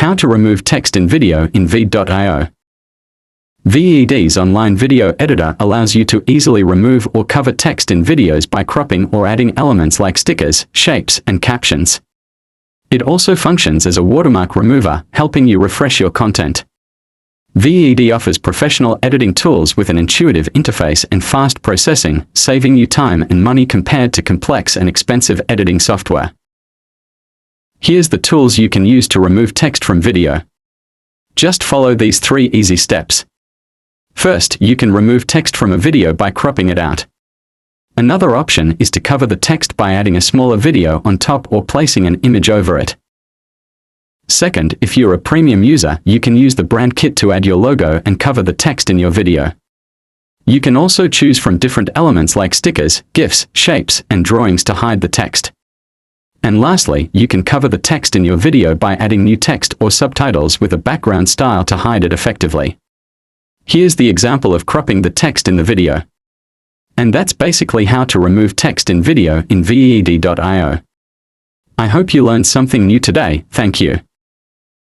How to remove text in video in VEED.io. VEED's online video editor allows you to easily remove or cover text in videos by cropping or adding elements like stickers, shapes, and captions. It also functions as a watermark remover, helping you refresh your content. VEED offers professional editing tools with an intuitive interface and fast processing, saving you time and money compared to complex and expensive editing software. Here's the tools you can use to remove text from video. Just follow these 3 easy steps. First, you can remove text from a video by cropping it out. Another option is to cover the text by adding a smaller video on top or placing an image over it. Second, if you're a premium user, you can use the brand kit to add your logo and cover the text in your video. You can also choose from different elements like stickers, GIFs, shapes, and drawings to hide the text. And lastly, you can cover the text in your video by adding new text or subtitles with a background style to hide it effectively. Here's the example of cropping the text in the video. And that's basically how to remove text in video in VEED.io. I hope you learned something new today. Thank you.